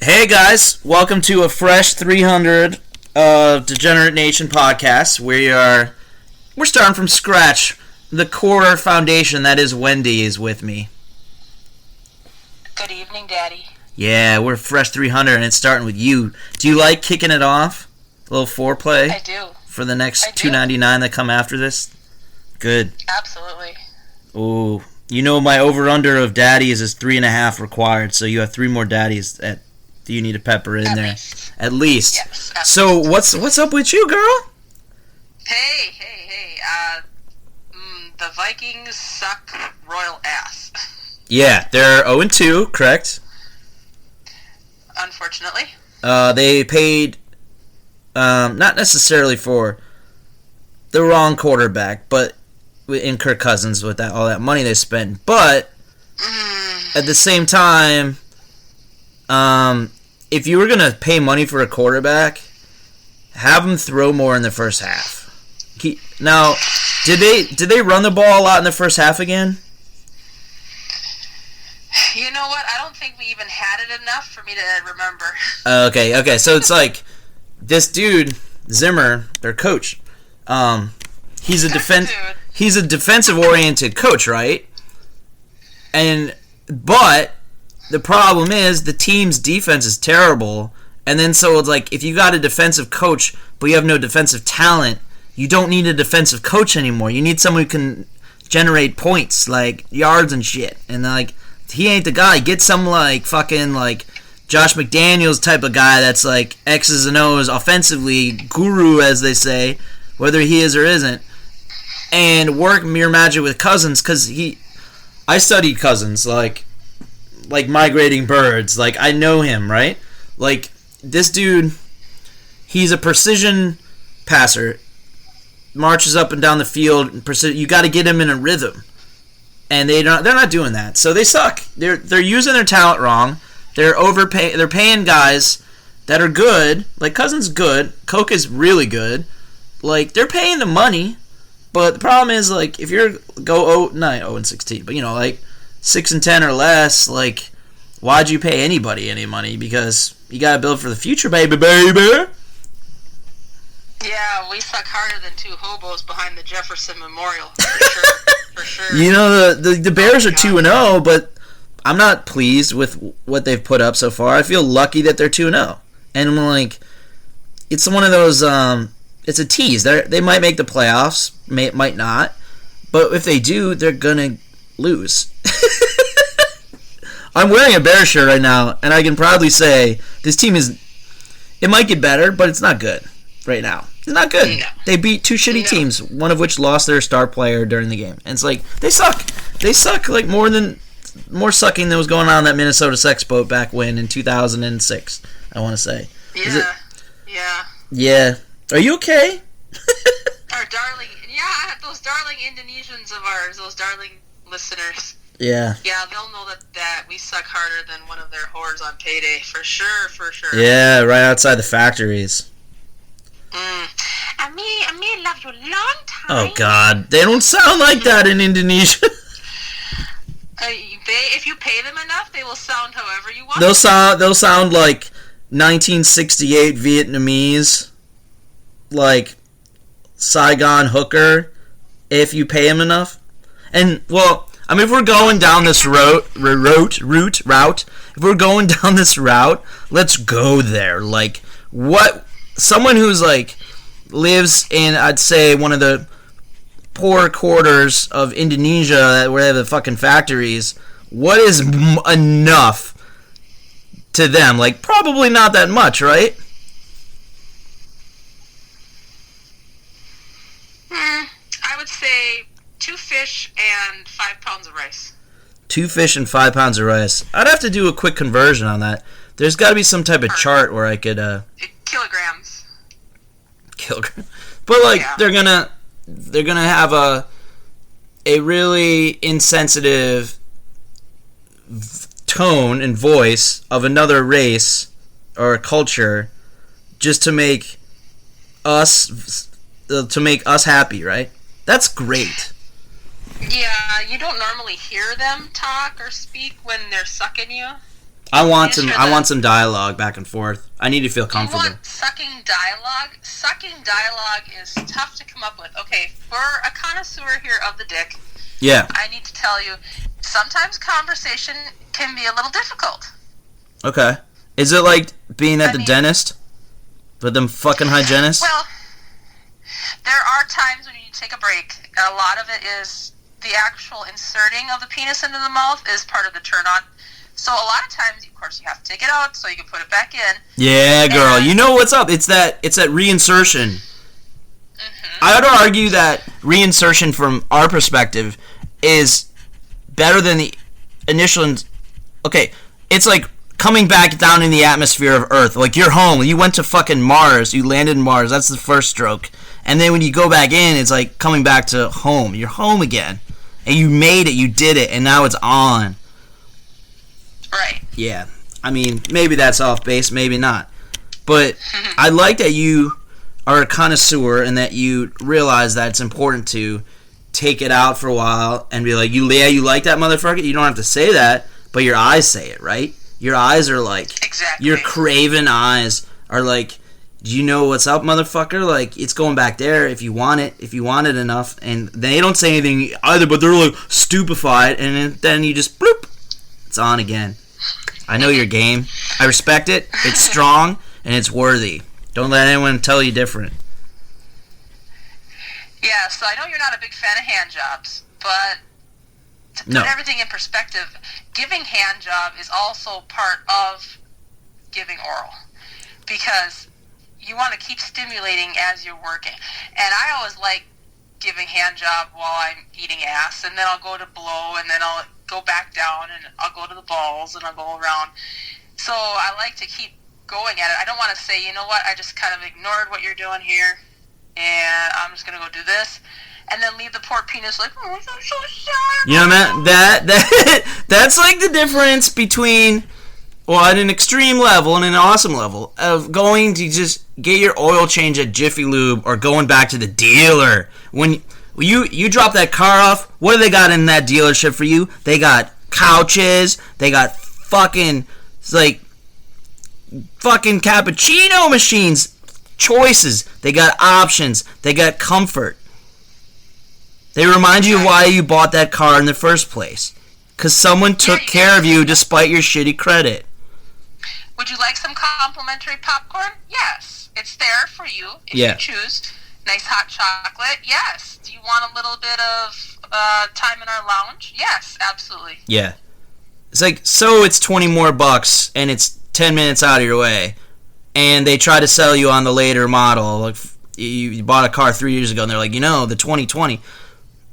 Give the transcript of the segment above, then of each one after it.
Hey guys, welcome to a fresh 300 Degenerate Nation podcast. We're starting from scratch. The core foundation that is Wendy is with me. Good evening, Daddy. Yeah, we're fresh 300 and it's starting with you. Do you like kicking it off? A little foreplay? I do. For the next $2.99 that come after this? Good. Absolutely. Ooh. You know my over-under of daddies is 3.5 required, so you have 3 more daddies that you need to pepper in there. At least. Yes. So what's up with you, girl? Hey. The Vikings suck royal ass. Yeah, they're 0-2, correct? Unfortunately. They paid, not necessarily for the wrong quarterback, but in Kirk Cousins with all that money they spent. But at the same time, if you were gonna pay money for a quarterback, have him throw more in the first half. Now, did they run the ball a lot in the first half again? You know what? I don't think we even had it enough for me to remember. Okay. So it's like this dude Zimmer, their coach. He's a defensive oriented coach, right? But the problem is the team's defense is terrible, and then so it's like if you got a defensive coach but you have no defensive talent, you don't need a defensive coach anymore. You need someone who can generate points, like yards and shit. And like he ain't the guy. Get some like fucking like Josh McDaniels type of guy that's like X's and O's offensively, guru as they say, whether he is or isn't, and work mirror magic with Cousins because I studied Cousins like migrating birds. Like I know him, right? Like this dude, he's a precision passer. Marches up and down the field. You got to get him in a rhythm, and they're not doing that. So they suck. They're using their talent wrong. They're paying guys that are good. Like Cousins, good. Coke is really good. Like they're paying the money, but the problem is like if you're not 0-16, but like 6-10 or less, like why'd you pay anybody any money? Because you got to build for the future, baby. Yeah, we suck harder than two hobos behind the Jefferson Memorial. For sure. The Bears are 2-0, but I'm not pleased with what they've put up so far. I feel lucky that they're 2-0. And I'm like, it's one of those, it's a tease. They might make the playoffs, might not. But if they do, they're going to lose. I'm wearing a Bears shirt right now, and I can proudly say this team it might get better, but it's not good right now. It's not good. No. They beat 2 shitty teams, one of which lost their star player during the game. And it's like, they suck. They suck like more sucking than was going on in that Minnesota Sex Boat back when in 2006, I want to say. Yeah. Are you okay? Our darling, those darling Indonesians of ours, those darling listeners. Yeah. Yeah, they'll know that we suck harder than one of their whores on payday, for sure. Yeah, right outside the factories. I may love you a long time. Oh, God. They don't sound like that in Indonesia. If you pay them enough, they will sound however you want. They'll sound like 1968 Vietnamese, like Saigon hooker, if you pay them enough. And, well, I mean, if we're going down this route, if we're going down this route, let's go there. Like, what... Someone who's like lives in, I'd say, one of the poor quarters of Indonesia where they have the fucking factories. What is enough to them? Like probably not that much, right? I would say 2 fish and 5 pounds of rice. 2 fish and 5 pounds of rice. I'd have to do a quick conversion on that. There's got to be some type of chart where I could kilograms. But like they're gonna have a really insensitive tone and voice of another race or a culture just to make us happy, right? That's great. Yeah, you don't normally hear them talk or speak when they're sucking you. I want some dialogue back and forth. I need to feel comfortable. You want sucking dialogue? Sucking dialogue is tough to come up with. Okay, for a connoisseur here of the dick, yeah, I need to tell you, sometimes conversation can be a little difficult. Okay. Is it like being at the dentist with them fucking hygienists? Well, there are times when you need to take a break. A lot of it is the actual inserting of the penis into the mouth is part of the turn on. So a lot of times, of course, you have to take it out so you can put it back in. Yeah, girl. You know what's up? It's that reinsertion. Mm-hmm. I would argue that reinsertion from our perspective is better than the initial. Okay, it's like coming back down in the atmosphere of Earth. Like, you're home. You went to fucking Mars. You landed in Mars. That's the first stroke. And then when you go back in, it's like coming back to home. You're home again. And you made it. You did it. And now it's on. Right. Yeah. I mean, maybe that's off base. Maybe not. But I like that you are a connoisseur and that you realize that it's important to take it out for a while and be like, you like that motherfucker? You don't have to say that, but your eyes say it, right? Your eyes are like, exactly. Your craven eyes are like, do you know what's up, motherfucker? Like, it's going back there if you want it enough. And they don't say anything either, but they're like stupefied, and then you just bloop, it's on again. I know your game. I respect it. It's strong and it's worthy. Don't let anyone tell you different. Yeah, so I know you're not a big fan of hand jobs, but to put everything in perspective, giving hand job is also part of giving oral, because you want to keep stimulating as you're working. And I always like giving hand job while I'm eating ass, and then I'll go to blow, and then I'll go back down, and I'll go to the balls, and I'll go around. So I like to keep going at it. I don't want to say, you know what, I just kind of ignored what you're doing here, and I'm just going to go do this, and then leave the poor penis like, oh, I'm so sorry. You know, man, that's like the difference between, well, at an extreme level and an awesome level of going to just get your oil change at Jiffy Lube or going back to the dealer. When you drop that car off, what do they got in that dealership for you? They got couches, they got fucking cappuccino machines, choices, they got options, they got comfort. They remind you why you bought that car in the first place. Because someone took care of you despite your shitty credit. Would you like some complimentary popcorn? Yes. It's there for you if you choose. Nice hot chocolate? Yes. Do you want a little bit of time in our lounge? Yes, absolutely. Yeah. It's like, so it's 20 more bucks and it's 10 minutes out of your way. And they try to sell you on the later model. Like, you bought a car 3 years ago and they're like, the 2020.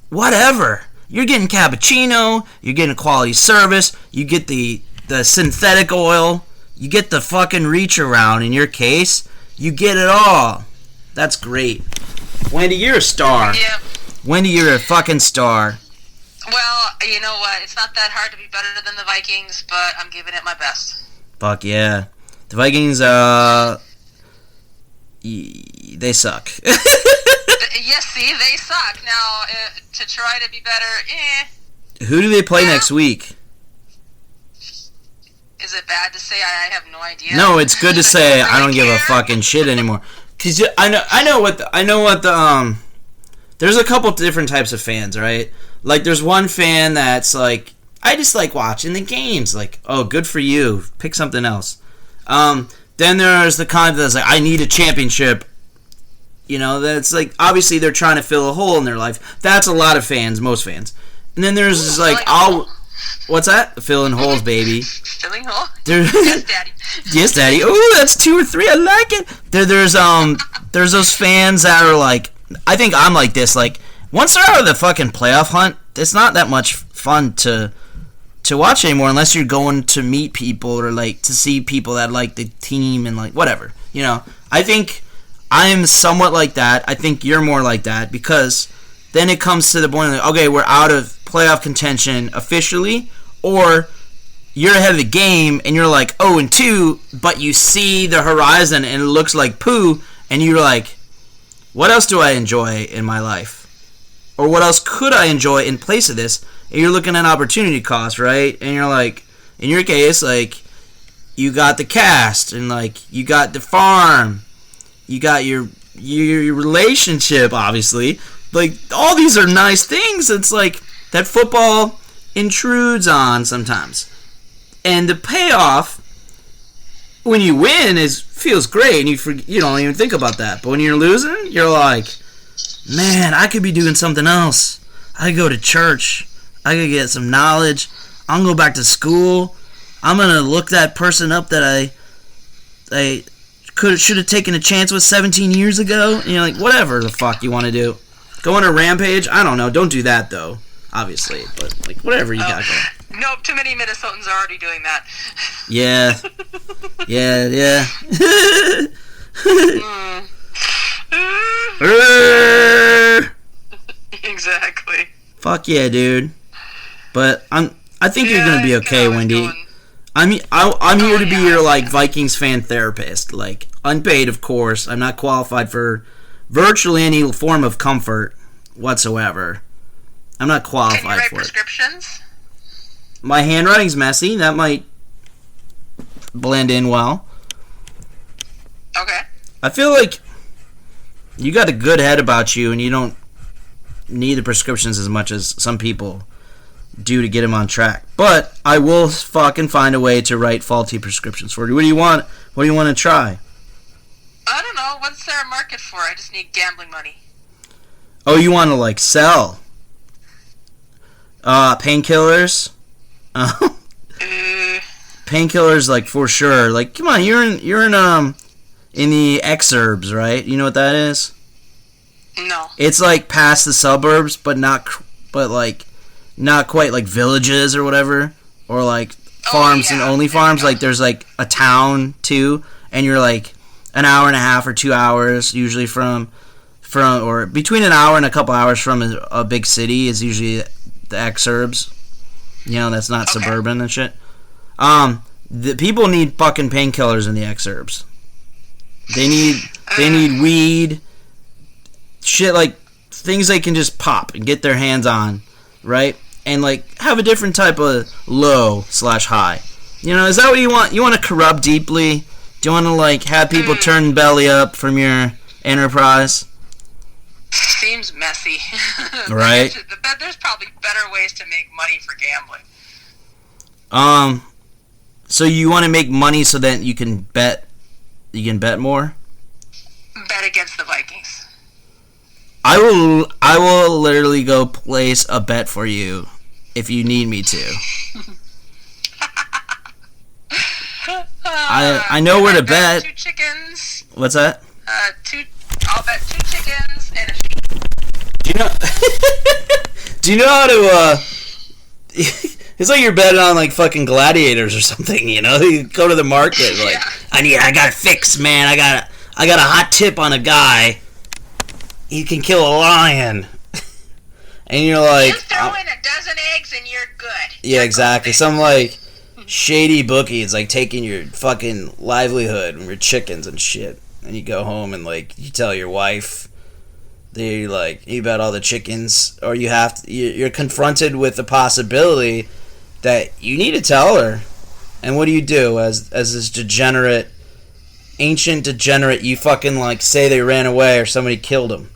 Whatever. You're getting cappuccino, you're getting quality service, you get the synthetic oil, you get the fucking reach around in your case, you get it all. That's great. Wendy, you're a star. Yeah. Wendy, you're a fucking star. Well, you know what? It's not that hard to be better than the Vikings, but I'm giving it my best. Fuck yeah. The Vikings, they suck. Yes, see, they suck. Now, to try to be better, Who do they play next week? Is it bad to say? I have no idea. No, it's good to say I don't give a fucking shit anymore. Cause I know what the there's a couple different types of fans, right? Like, there's one fan that's like, I just like watching the games. Like, oh, good for you. Pick something else. Then there's the kind that's like, I need a championship. That's like, obviously they're trying to fill a hole in their life. That's a lot of fans, most fans. And then there's this like, what's that? Filling holes, baby. Filling holes? Yes, Daddy. Yes, Daddy. Oh, that's 2 or 3. I like it. There's those fans that are like, I think I'm like this. Like, once they're out of the fucking playoff hunt, it's not that much fun to watch anymore unless you're going to meet people or like to see people that like the team and like whatever. I think I'm somewhat like that. I think you're more like that because then it comes to the point of, okay, we're out of playoff contention officially, or you're ahead of the game and you're like 0-2, but you see the horizon and it looks like poo, and you're like, what else do I enjoy in my life? Or what else could I enjoy in place of this? And you're looking at opportunity cost, right? And you're like, in your case, like, you got the cast, and like you got the farm, you got your relationship, obviously. Like all these are nice things. It's like that football intrudes on sometimes, and the payoff when you win feels great, and you don't even think about that. But when you're losing, you're like, man, I could be doing something else. I could go to church. I could get some knowledge. I'm gonna go back to school. I'm gonna look that person up that I should have taken a chance with 17 years ago. And you're like, whatever the fuck you want to do. Go on a rampage? I don't know. Don't do that though, obviously. But like, whatever you got going. Nope, too many Minnesotans are already doing that. Yeah. Yeah. Exactly. Fuck yeah, dude. But I think you're gonna be okay, Wendy. I'm here to be your like Vikings fan therapist, like unpaid, of course. I'm not qualified for virtually any form of comfort whatsoever. I'm not qualified for it. Can you write for prescriptions? My handwriting's messy. That might blend in well. Okay. I feel like you got a good head about you, and you don't need the prescriptions as much as some people do to get him on track. But I will fucking find a way to write faulty prescriptions for you. What do you want? What do you want to try? I don't know. What's there a market for? I just need gambling money. Oh, you want to like sell? Painkillers? Painkillers, like for sure. Like, come on, you're in the exurbs, right? You know what that is? No. It's like past the suburbs, but not quite like villages or whatever, or like farms and only farms. Like there's like a town too, and you're like an hour and a half or 2 hours usually from or between an hour and a couple hours from a big city is usually the exurbs. You know, that's not suburban and shit. The people need fucking painkillers in the exurbs. They need weed, shit, like things they can just pop and get their hands on, right? And like have a different type of low/high. You know, is that what you want? You want to corrupt deeply? Do you want to like have people turn belly up from your enterprise? Seems messy. Right? There's probably better ways to make money for gambling. So you want to make money so that you can bet more? Bet against the Vikings. I will literally go place a bet for you if you need me to. I know where to bet. 2 chickens. What's that? I'll bet 2 chickens and a sheep. Do you know how to it's like you're betting on like fucking gladiators or something, you know? You go to the market like, I got a fix, man. I got a hot tip on a guy. He can kill a lion. And you're like, just throw in a dozen eggs and you're good. Yeah, exactly. Some like shady bookie is like taking your fucking livelihood and your chickens and shit. And you go home and like you tell your wife they like you bet all the chickens, or you're confronted with the possibility that you need to tell her. And what do you do as this ancient degenerate? You fucking like say they ran away or somebody killed them.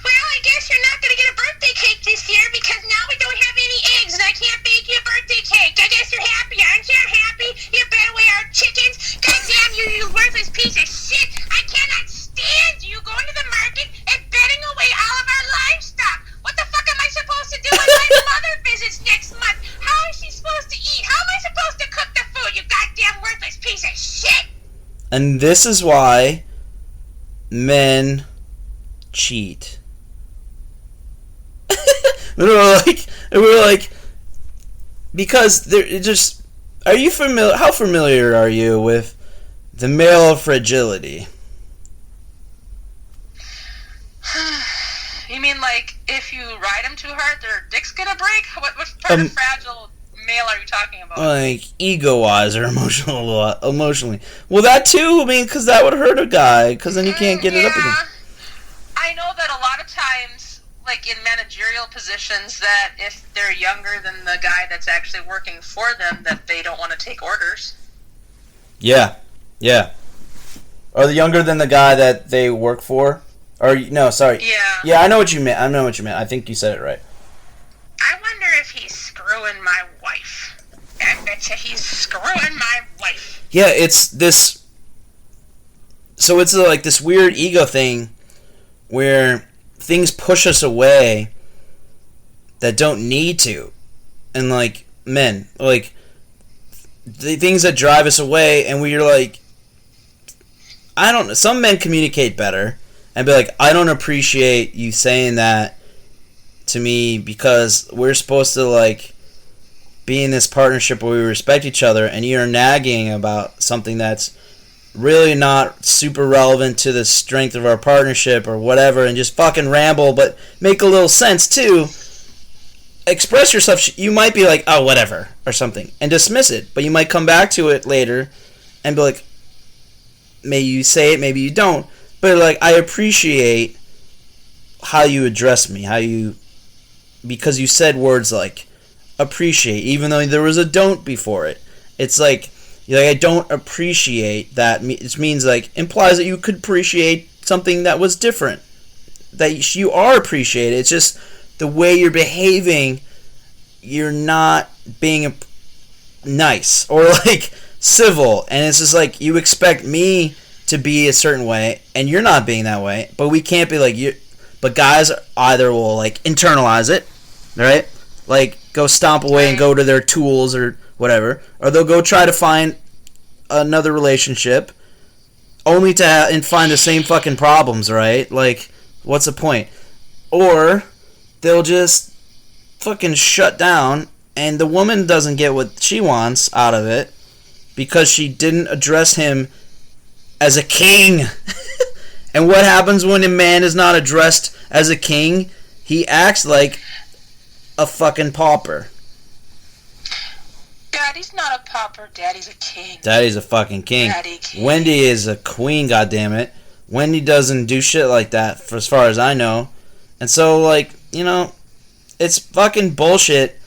Well, I guess you're not gonna get a birthday cake this year because now we don't have any eggs and I can't bake you a birthday cake. I guess you're happy, aren't you? Happy? You bet away our chickens. God damn you, you worthless piece of shit! I cannot stand you going to the market and betting away all of our livestock. What the fuck am I supposed to do when my mother visits next month? How is she supposed to eat? How am I supposed to cook the food? You goddamn worthless piece of shit! And this is why men cheat. we're like because they're just. Are you familiar? How familiar are you with the male fragility? You mean like if you ride them too hard, their dick's gonna break? What part of fragile male are you talking about? Like ego-wise or emotionally. Well, that too. I mean, because that would hurt a guy. Because then you can't get it up again. I know that a lot of times, like in managerial positions, that if they're younger than the guy that's actually working for them, that they don't want to take orders. Yeah. Yeah. Are they younger than the guy that they work for? Or no, sorry. Yeah. Yeah, I know what you meant. I think you said it right. I wonder if he's screwing my wife. I bet you he's screwing my wife. Yeah, it's this. So it's like this weird ego thing where things push us away that don't need to. And like men, like the things that drive us away, and we're like, I don't know. Some men communicate better and be like, I don't appreciate you saying that to me because we're supposed to like be in this partnership where we respect each other, and you're nagging about something that's really not super relevant to the strength of our partnership or whatever, and just fucking ramble, but make a little sense too. Express yourself. You might be like, oh, whatever, or something, and dismiss it, but you might come back to it later and be like, maybe you say it, maybe you don't, but like, I appreciate how you address me, because you said words like appreciate, even though there was a don't before it. It's like, I don't appreciate that. It means like, implies that you could appreciate something that was different, that you are appreciated. It's just the way you're behaving, you're not being nice or like civil, and it's just like, you expect me to be a certain way and you're not being that way, but we can't be like you. But guys either will like internalize it, right, like go stomp away and go to their tools or whatever, or they'll go try to find another relationship only to and find the same fucking problems, right? Like, what's the point? Or they'll just fucking shut down, and the woman doesn't get what she wants out of it because she didn't address him as a king. And what happens when a man is not addressed as a king? He acts like a fucking pauper. Daddy's not a pauper. Daddy's a king. Daddy's a fucking king. Daddy king. Wendy is a queen, goddammit. Wendy doesn't do shit like that, for as far as I know. And so, like, it's fucking bullshit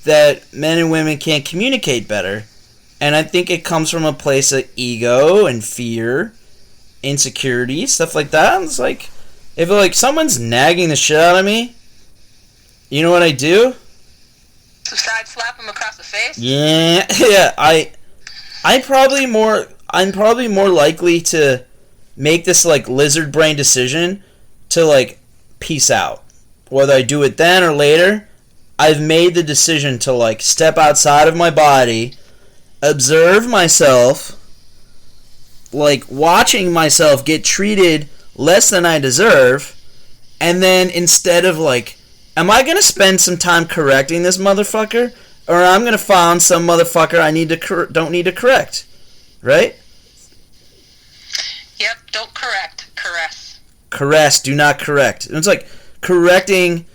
that men and women can't communicate better. And I think it comes from a place of ego and fear, insecurity, stuff like that. And it's like, if like someone's nagging the shit out of me, you know what I do? So side slap him across the face? Yeah, yeah. I'm probably more likely to make this like lizard brain decision to like peace out. Whether I do it then or later, I've made the decision to like step outside of my body, observe myself, like watching myself get treated less than I deserve, and then instead of like, am I going to spend some time correcting this motherfucker, or I'm going to find some motherfucker I don't need to correct, right? Yep, don't correct, caress. Caress, do not correct. And it's like, correcting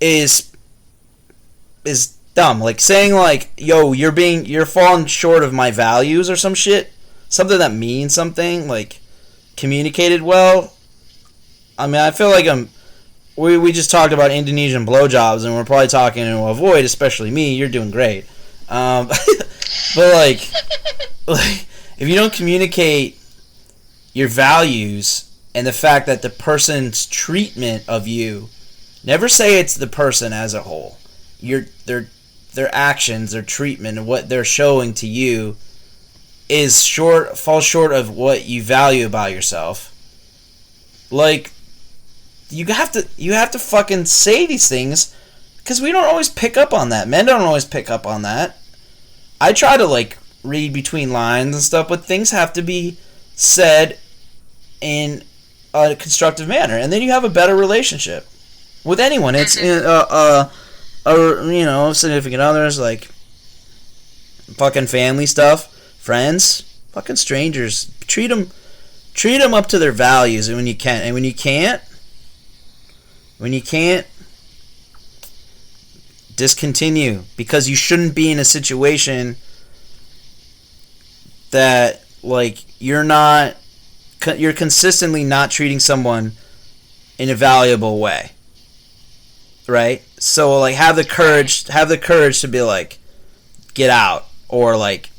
is dumb. Like saying like, yo, you're falling short of my values or some shit, something that means something, like communicated well. I mean, I feel like we just talked about Indonesian blowjobs, and we're probably talking to avoid, especially me. You're doing great. But like if you don't communicate your values and the fact that the person's treatment of you, never say it's the person as a whole. Their actions, their treatment, and what they're showing to you falls short of what you value about yourself. Like, you have to fucking say these things, because we don't always pick up on that. Men don't always pick up on that. I try to like read between lines and stuff, but things have to be said in a constructive manner, and then you have a better relationship with anyone. It's significant others, like fucking family stuff, friends, fucking strangers. Treat them up to their values, and when you can, and when you can't, discontinue, because you shouldn't be in a situation that like you're consistently not treating someone in a valuable way, right? So like have the courage to be like, get out, or like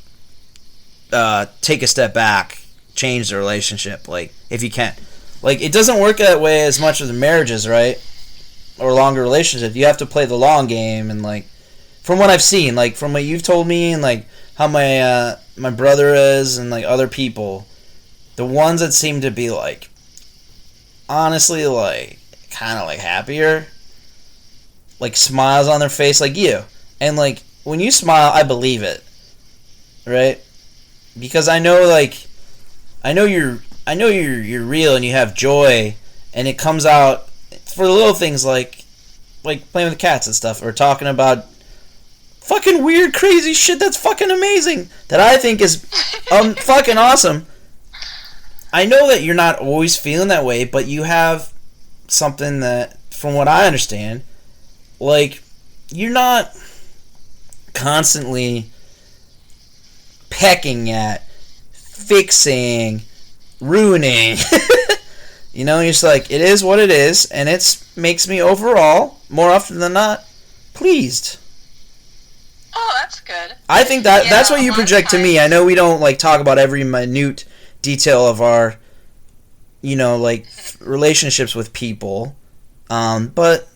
take a step back, change the relationship, like, if you can. Like, it doesn't work that way as much with marriages, right? Or longer relationships. You have to play the long game, and, like, from what I've seen, like, from what you've told me, and, like, how my brother is, and, like, other people, the ones that seem to be, like, honestly, like, kind of, like, happier, like, smiles on their face, like you. And, like, when you smile, I believe it, right? Because I know, like, I know you're real, and you have joy, and it comes out for the little things like playing with cats and stuff, or talking about fucking weird, crazy shit that's fucking amazing, that I think is fucking awesome. I know that you're not always feeling that way, but you have something that, from what I understand, like, you're not constantly pecking at, fixing, ruining. You know, you're just like, it is what it is, and it makes me overall, more often than not, pleased. Oh, that's good. I think that's what you project to me. I know we don't, like, talk about every minute detail of our, you know, like, relationships with people, but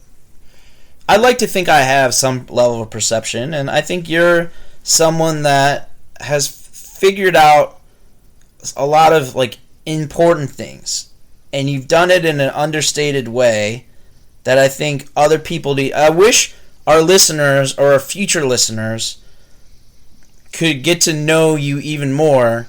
I'd like to think I have some level of perception, and I think you're someone that has figured out a lot of, like, important things, and you've done it in an understated way that I think other people do. I wish our listeners, or our future listeners, could get to know you even more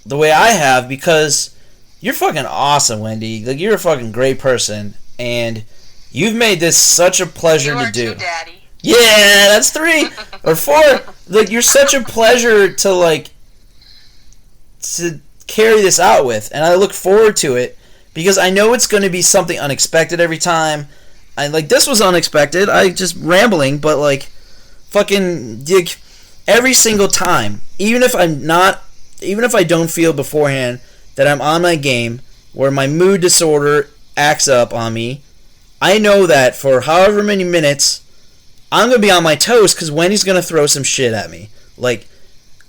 the way I have, because you're fucking awesome, Wendy. Like, you're a fucking great person, and you've made this such a pleasure to do. You are too, Daddy. Yeah, that's 3 or 4. Like, you're such a pleasure to, like, to carry this out with, and I look forward to it, because I know it's going to be something unexpected every time. Like, this was unexpected. I just rambling, but, like, fucking, like, every single time, even if I don't feel beforehand that I'm on my game, where my mood disorder acts up on me, I know that for however many minutes, I'm going to be on my toes, because Wendy's going to throw some shit at me. Like,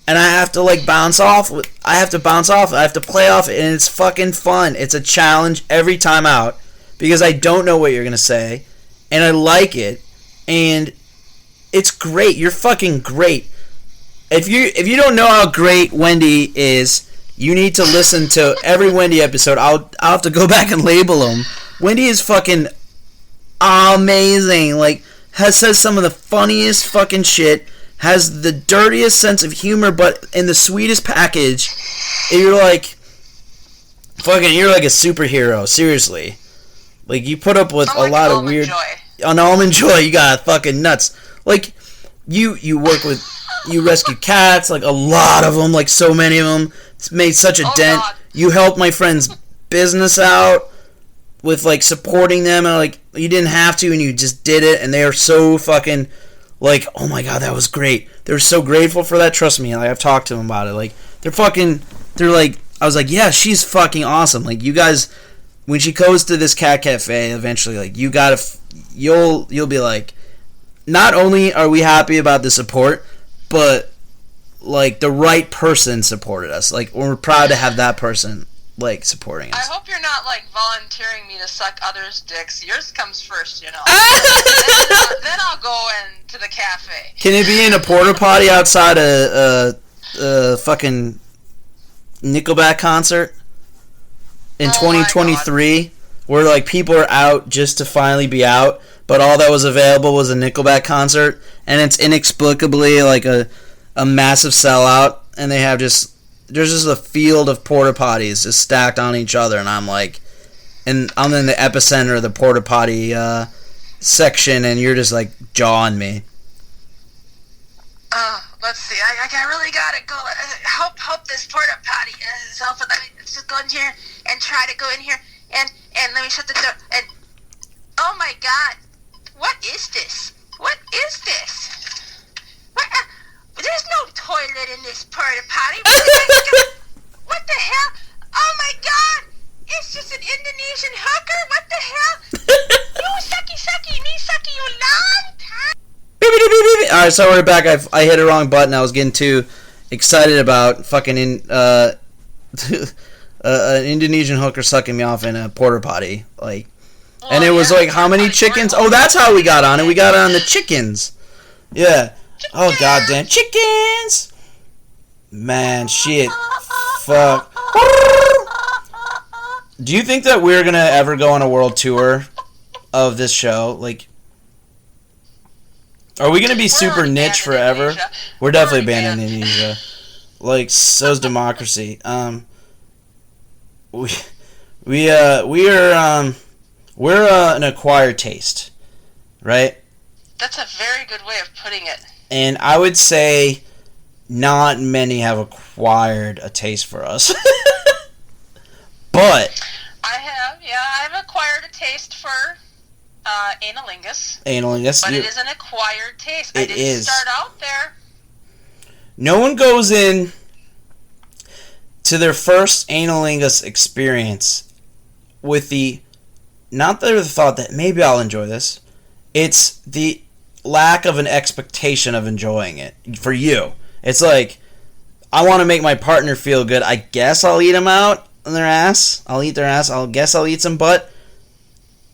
and I have to, like, bounce off. I have to play off, and it's fucking fun. It's a challenge every time out, because I don't know what you're going to say, and I like it, and it's great. You're fucking great. If you don't know how great Wendy is, you need to listen to every Wendy episode. I'll have to go back and label them. Wendy is fucking amazing. Like, says some of the funniest fucking shit, has the dirtiest sense of humor, but in the sweetest package. You're like a superhero, seriously. Like, you put up with a lot of weird... On Almond Joy, you got fucking nuts. Like, you rescue cats, like, a lot of them, like, so many of them. It's made such a dent. God. You helped my friend's business out with, like, supporting them, and, like, you didn't have to, and you just did it, and they are so fucking... Like, oh my god, that was great. They're so grateful for that. Trust me, like, I've talked to them about it. Like, they're like, I was like, yeah, she's fucking awesome. Like, you guys, when she goes to this cat cafe, eventually, like, you'll be like, not only are we happy about the support, but, like, the right person supported us. Like, we're proud to have that person, like, supporting us. I hope you're not, like, volunteering me to suck others' dicks. Yours comes first, you know. then I'll go into the cafe. Can it be in a porta potty outside a fucking Nickelback concert in 2023, where, like, people are out just to finally be out, but all that was available was a Nickelback concert, and it's inexplicably, like, a massive sellout, and they have there's just a field of porta potties just stacked on each other, and I'm like, and I'm in the epicenter of the porta potty section, and you're just, like, jawing me. Let's see. I really gotta go. Hope this porta potty is helpful. Let me just go in here and try to go in here and let me shut the door. And oh my god, what is this? What is this? What? There's no toilet in this porta potty. What the hell? Oh my god! It's just an Indonesian hooker. What the hell? You sucky, me sucky you long time. Alright, so we're back. I hit a wrong button. I was getting too excited about fucking an Indonesian hooker sucking me off in a porta potty, like, and it was like, how many chickens? Oh, that's how we got on it. We got on the chickens. Yeah. Oh, goddamn chickens! Man, shit. Fuck. Do you think that we're gonna ever go on a world tour of this show? Like, are we gonna be super niche forever? We're definitely banned in Indonesia. Like, so's democracy. We're an acquired taste, right? That's a very good way of putting it. And I would say not many have acquired a taste for us. But I've acquired a taste for analingus. Analingus. But it is an acquired taste. I didn't start out there. No one goes in to their first analingus experience with the thought that maybe I'll enjoy this. It's the lack of an expectation of enjoying it for you. It's like, I want to make my partner feel good. I guess I'll eat them out on their ass. I'll eat their ass. I'll eat some butt.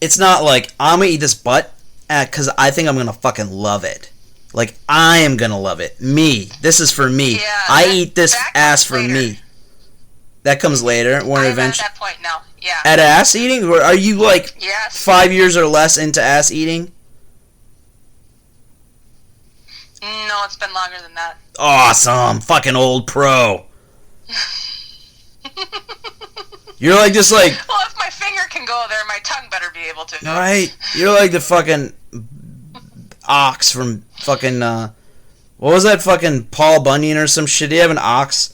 It's not like, I'm going to eat this butt because I think I'm going to fucking love it. Like, I am going to love it. Me. This is for me. Yeah, I eat this ass for later. me. That comes later. I'm at that point now. Yeah. At ass eating? Or are you like yes. 5 years or less into ass eating? No, it's been longer than that. Awesome. Fucking old pro. You're like just like... Well, if my finger can go there, my tongue better be able to. Right? You're like the fucking ox from fucking... what was that fucking Paul Bunyan or some shit? Did he have an ox?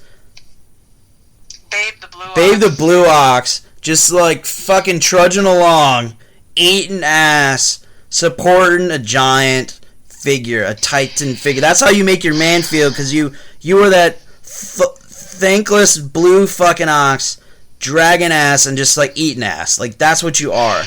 Babe the Blue Ox. Babe the Blue Ox. Just like fucking trudging along, eating ass, supporting a giant figure, a titan figure. That's how you make your man feel, because you were that thankless blue fucking ox, dragging ass and just like eating ass. Like, that's what you are.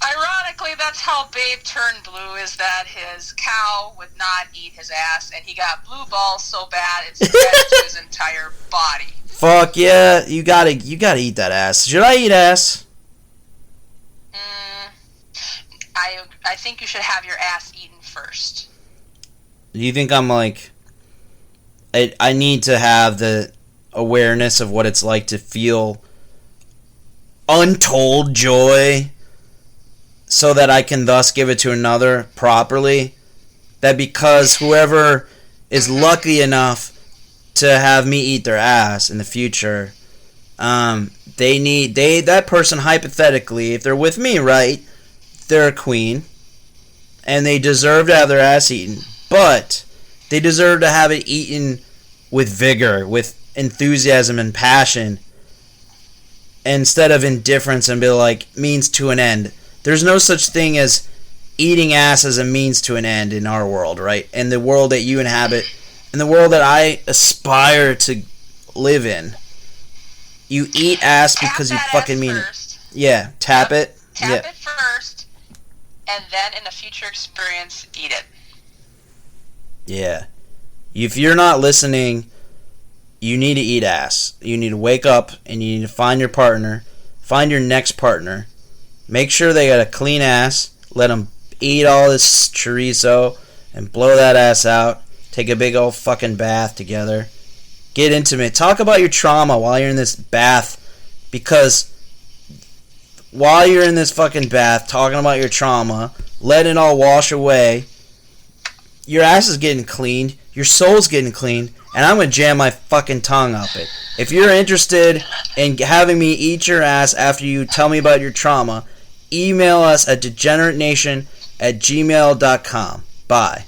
Ironically, that's how Babe turned blue, is that his cow would not eat his ass, and he got blue balls so bad it spread to his entire body. Fuck yeah, you gotta eat that ass. Should I eat ass? I think you should have your ass eaten first. Do you think I'm like... I need to have the awareness of what it's like to feel untold joy so that I can thus give it to another properly? That because whoever is lucky enough to have me eat their ass in the future, that person, hypothetically, if they're with me, right, they're a queen, and they deserve to have their ass eaten, but they deserve to have it eaten with vigor, with enthusiasm and passion, instead of indifference and be like, means to an end. There's no such thing as eating ass as a means to an end in our world, right? In the world that you inhabit, in the world that I aspire to live in. You eat ass because you fucking mean it. Yeah, tap it. Tap it first, and then in a future experience, eat it. Yeah. If you're not listening, you need to eat ass. You need to wake up and you need to find your partner. Find your next partner. Make sure they got a clean ass. Let them eat all this chorizo and blow that ass out. Take a big old fucking bath together. Get intimate. Talk about your trauma while you're in this bath. Because while you're in this fucking bath talking about your trauma, letting it all wash away, your ass is getting cleaned. Your soul's getting cleaned. And I'm going to jam my fucking tongue up it. If you're interested in having me eat your ass after you tell me about your trauma, email us at degeneratenation@gmail.com. Bye.